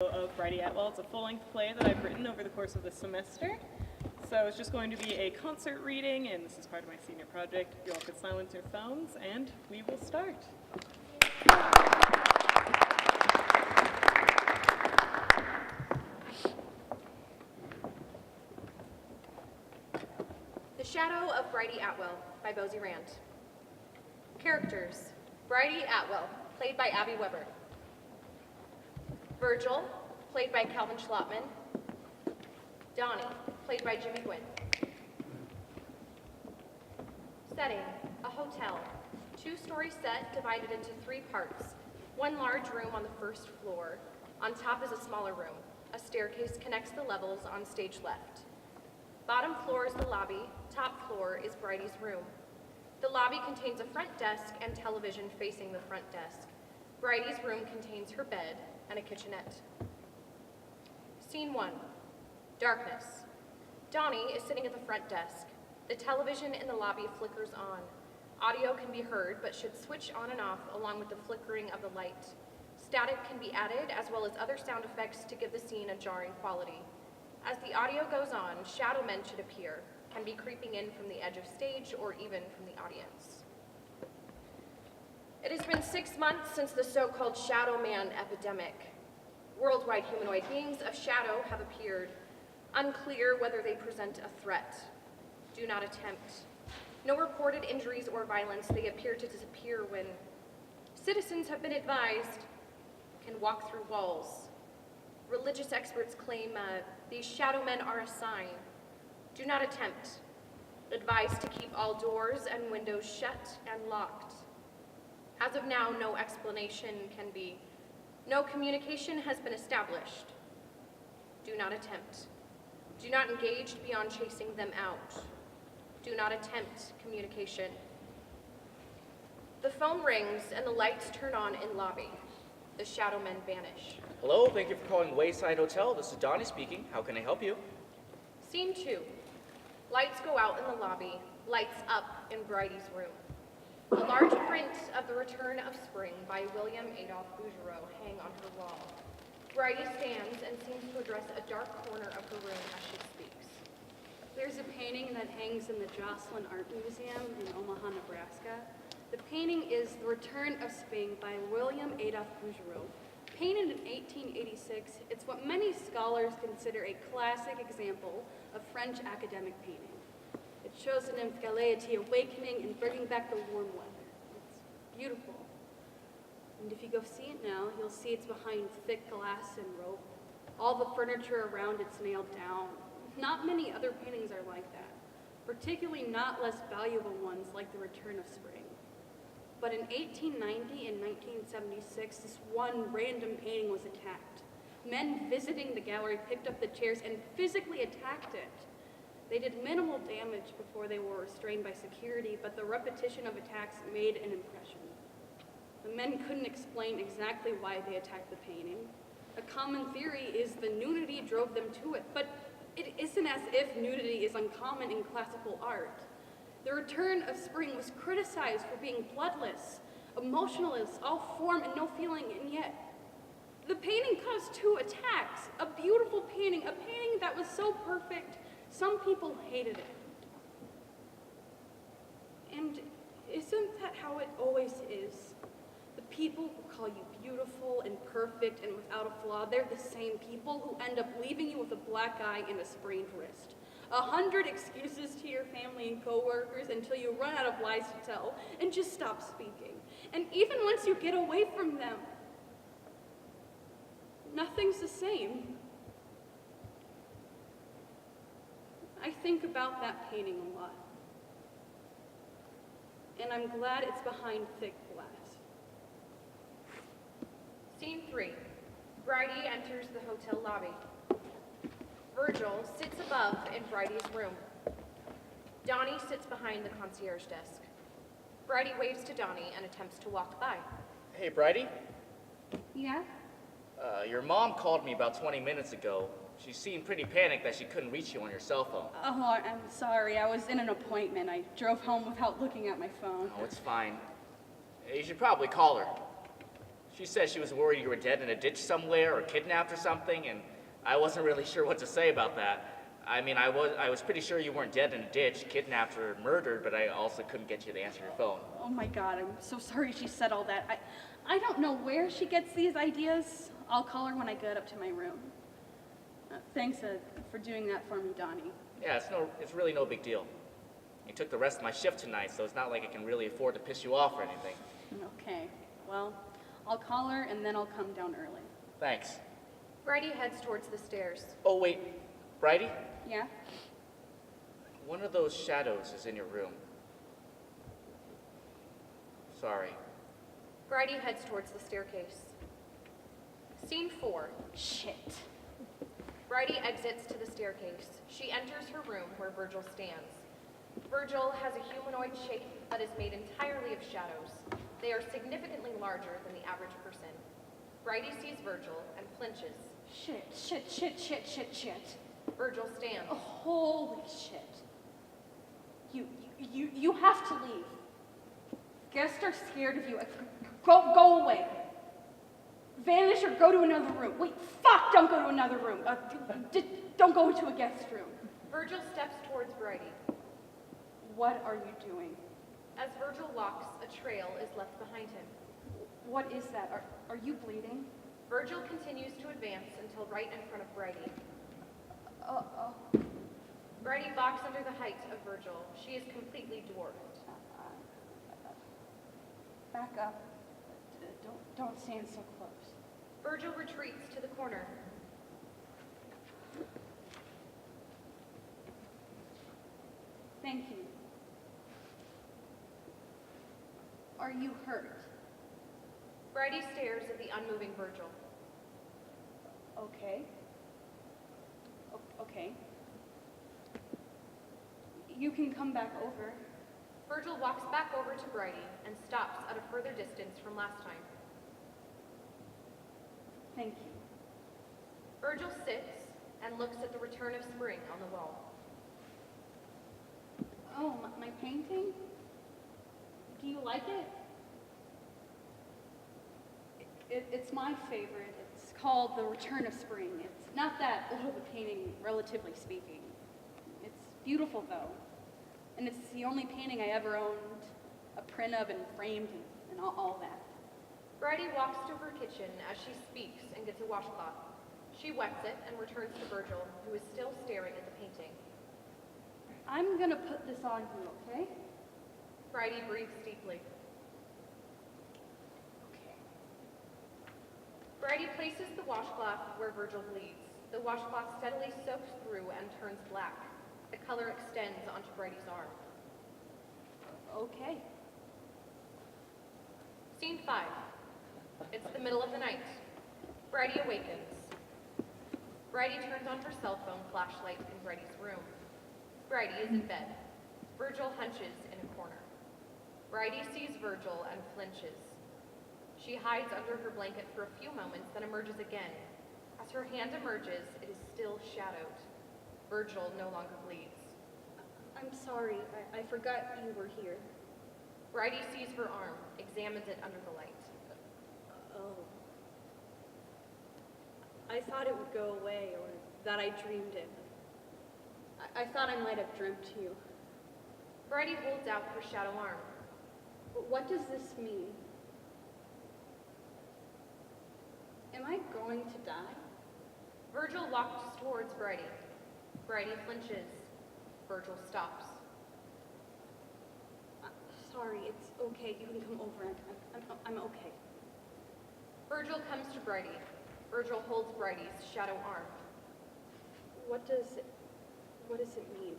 Of Bridie Atwell. It's a full-length play that I've written over the course of the semester. So it's just going to be a concert reading, and this is part of my senior project. You all could silence your phones, and we will start. The Shadow of Bridie Atwell by Bosie Rand. Characters: Bridie Atwell, played by Abby Weber. Virgil, played by Calvin Schlottman. Donnie, played by Jimmy Gwynn. Setting: a hotel. Two-story set divided into three parts. One large room on the first floor. On top is a smaller room. A staircase connects the levels on stage left. Bottom floor is the lobby. Top floor is Bridie's room. The lobby contains a front desk and television facing the front desk. Bridie's room contains her bed and a kitchenette. Scene 1. Darkness. Donnie is sitting at the front desk. The television in the lobby flickers on. Audio can be heard, but should switch on and off along with the flickering of the light. Static can be added, as well as other sound effects to give the scene a jarring quality. As the audio goes on, shadow men should appear, can be creeping in from the edge of stage or even from the audience. It has been 6 months since the so-called Shadow Man epidemic. Worldwide humanoid beings of shadow have appeared. Unclear whether they present a threat. Do not attempt. No reported injuries or violence. They appear to disappear when citizens have been advised can walk through walls. Religious experts claim these shadow men are a sign. Do not attempt. Advised to keep all doors and windows shut and locked. As of now, no explanation can be. No communication has been established. Do not attempt. Do not engage beyond chasing them out. Do not attempt communication. The phone rings and the lights turn on in lobby. The shadow men vanish. Hello, thank you for calling Wayside Hotel. This is Donnie speaking. How can I help you? Scene 2. Lights go out in the lobby. Lights up in Bridie's room. A large print of The Return of Spring by William Adolph Bouguereau hang on her wall. Bridie stands and seems to address a dark corner of her room as she speaks. There's a painting that hangs in the Joslin Art Museum in Omaha, Nebraska. The painting is The Return of Spring by William Adolph Bouguereau. Painted in 1886, it's what many scholars consider a classic example of French academic painting. It shows the nymph Galatea awakening and bringing back the warm weather. It's beautiful. And if you go see it now, you'll see it's behind thick glass and rope. All the furniture around it's nailed down. Not many other paintings are like that, particularly not less valuable ones like The Return of Spring. But in 1890 and 1976, this one random painting was attacked. Men visiting the gallery picked up the chairs and physically attacked it. They did minimal damage before they were restrained by security, but the repetition of attacks made an impression. The men couldn't explain exactly why they attacked the painting. A common theory is the nudity drove them to it, but it isn't as if nudity is uncommon in classical art. The Return of Spring was criticized for being bloodless, emotionless, all form and no feeling, and yet the painting caused 2 attacks. A beautiful painting, a painting that was so perfect, some people hated it. And isn't that how it always is? The people who call you beautiful and perfect and without a flaw, they're the same people who end up leaving you with a black eye and a sprained wrist. 100 excuses to your family and coworkers until you run out of lies to tell and just stop speaking. And even once you get away from them, nothing's the same. I think about that painting a lot. And I'm glad it's behind thick glass. Scene 3. Bridie enters the hotel lobby. Virgil sits above in Bridie's room. Donnie sits behind the concierge desk. Bridie waves to Donnie and attempts to walk by. Hey, Bridie. Yeah? Your mom called me about 20 minutes ago. She seemed pretty panicked that she couldn't reach you on your cell phone. Oh, I'm sorry. I was in an appointment. I drove home without looking at my phone. Oh, it's fine. You should probably call her. She said she was worried you were dead in a ditch somewhere or kidnapped or something, and I wasn't really sure what to say about that. I mean, I was pretty sure you weren't dead in a ditch, kidnapped or murdered, but I also couldn't get you to answer your phone. Oh my God, I'm so sorry she said all that. I don't know where she gets these ideas. I'll call her when I get up to my room. Thanks for doing that for me, Donnie. Yeah, it's really no big deal. You took the rest of my shift tonight, so it's not like I can really afford to piss you off or anything. Okay, well, I'll call her and then I'll come down early. Thanks. Bridie heads towards the stairs. Oh, wait. Bridie? Yeah? One of those shadows is in your room. Sorry. Bridie heads towards the staircase. Scene 4. Shit. Bridie exits to the staircase. She enters her room where Virgil stands. Virgil has a humanoid shape that is made entirely of shadows. They are significantly larger than the average person. Bridie sees Virgil and flinches. Shit. Virgil stands. Oh, holy shit. You have to leave. Guests are scared of you. Go away. Vanish or go to another room. Wait, fuck, don't go to another room. Don't go into a guest room. Virgil steps towards Bridie. What are you doing? As Virgil walks, a trail is left behind him. What is that? Are you bleeding? Virgil continues to advance until right in front of Bridie. Bridie walks under the height of Virgil. She is completely dwarfed. Back up. Don't stand so close. Virgil retreats to the corner. Thank you. Are you hurt? Bridie stares at the unmoving Virgil. Okay. Okay. You can come back over. Virgil walks back over to Bridie and stops at a further distance from last time. Thank you. Virgil sits and looks at the return of spring on the wall. Oh, my painting? Do you like it? It's my favorite. It's called The Return of Spring. It's not that old of a painting, relatively speaking. It's beautiful, though. And it's the only painting I ever owned a print of and framed and all that. Bridie walks to her kitchen as she speaks and gets a washcloth. She wets it and returns to Virgil, who is still staring at the painting. I'm gonna put this on you, okay? Bridie breathes deeply. Okay. Bridie places the washcloth where Virgil bleeds. The washcloth steadily soaks through and turns black. The color extends onto Bridie's arm. Okay. Scene 5. It's the middle of the night. Bridie awakens. Bridie turns on her cell phone flashlight in Bridie's room. Bridie is in bed. Virgil hunches in a corner. Bridie sees Virgil and flinches. She hides under her blanket for a few moments, then emerges again. As her hand emerges, it is still shadowed. Virgil no longer bleeds. I'm sorry. I forgot you were here. Bridie sees her arm, examines it under the light. Oh. I thought it would go away, or that I dreamed it. I thought I might have dreamt you. Bridie holds out her shadow arm. But what does this mean? Am I going to die? Virgil walks towards Bridie. Bridie flinches. Virgil stops. Sorry, it's okay. You can come over. I'm okay. Virgil comes to Bridie. Virgil holds Bridie's shadow arm. What does it mean?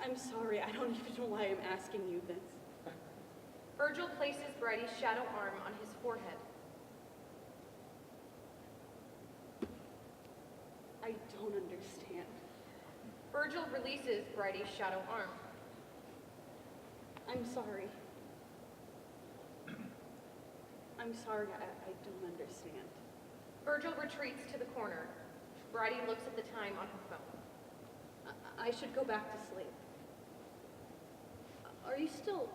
I'm sorry. I don't even know why I'm asking you this. Virgil places Bridie's shadow arm on his forehead. I don't understand. Virgil releases Bridie's shadow arm. I'm sorry. I'm sorry, I don't understand. Virgil retreats to the corner. Bridie looks at the time on her phone. I should go back to sleep. Are you still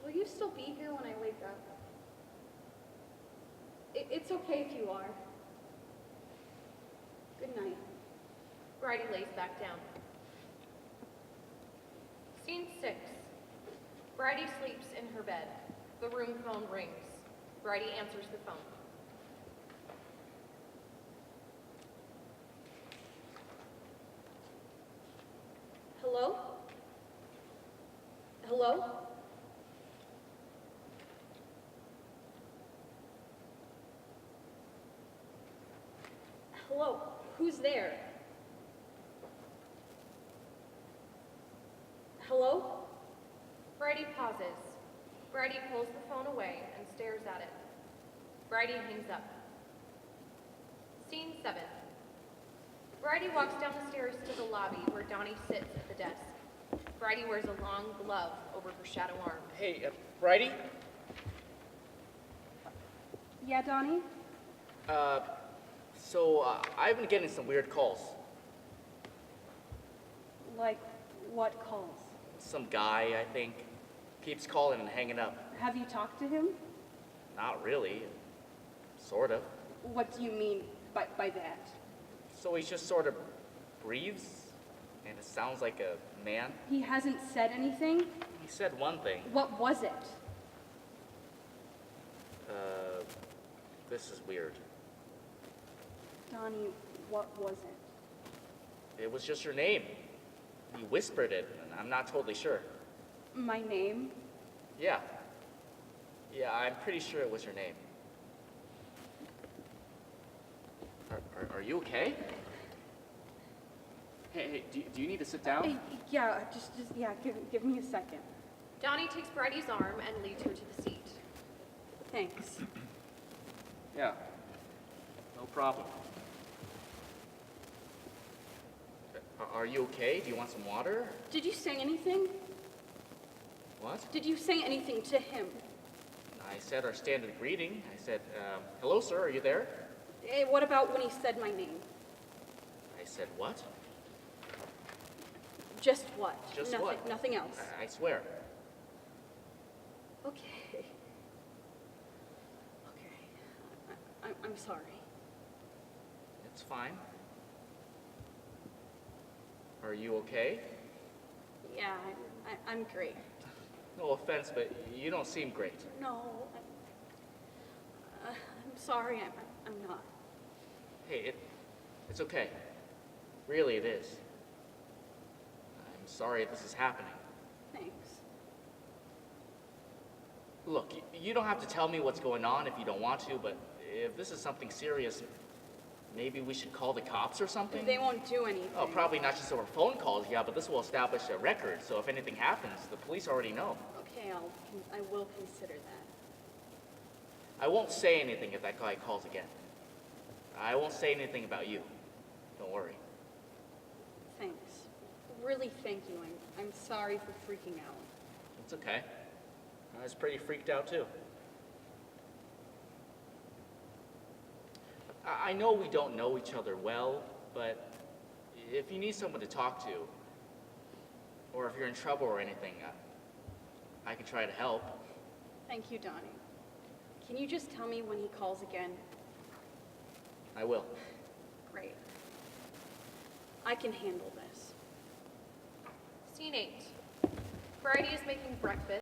Will you still be here when I wake up? It's okay if you are. Good night. Bridie lays back down. Scene 6. Bridie sleeps in her bed. The room phone rings. Bridie answers the phone. Hello? Hello? Hello? Who's there? Hello? Bridie pauses. Bridie pulls the phone away and stares at it. Bridie hangs up. Scene 7. Bridie walks down the stairs to the lobby where Donnie sits at the desk. Bridie wears a long glove over her shadow arm. Hey, Bridie? Yeah, Donnie? I've been getting some weird calls. Like, what calls? Some guy, I think, keeps calling and hanging up. Have you talked to him? Not really. Sort of. What do you mean by that? So he just sort of breathes, and it sounds like a man. He hasn't said anything? He said one thing. What was it? This is weird. Donnie, what was it? It was just your name. He whispered it, and I'm not totally sure. My name? Yeah. Yeah, I'm pretty sure it was your name. Are you okay? Hey, do you need to sit down? Yeah, give me a second. Donnie takes Bridie's arm and leads her to the seat. Thanks. Yeah. No problem. Are you okay? Do you want some water? Did you say anything? What? Did you say anything to him? I said our standard greeting. I said, hello, sir, are you there? Hey, what about when he said my name? I said, what? Just what? Just nothing, what? Nothing else. I swear. Okay. I'm sorry. It's fine. Are you okay? Yeah, I'm great. No offense, but you don't seem great. No, I'm sorry, I'm not. Hey, it's okay. Really, it is. I'm sorry this is happening. Thanks. Look, you don't have to tell me what's going on if you don't want to, but if this is something serious, maybe we should call the cops or something? They won't do anything. Oh, probably not just over phone calls, yeah, but this will establish a record, so if anything happens, the police already know. Okay, I will consider that. I won't say anything if that guy calls again. I won't say anything about you. Don't worry. Thanks. Really, thank you. I'm sorry for freaking out. It's okay. I was pretty freaked out too. I know we don't know each other well, but if you need someone to talk to, or if you're in trouble or anything, I can try to help. Thank you, Donnie. Can you just tell me when he calls again? I will. Great. I can handle this. Scene 8. Bridie is making breakfast.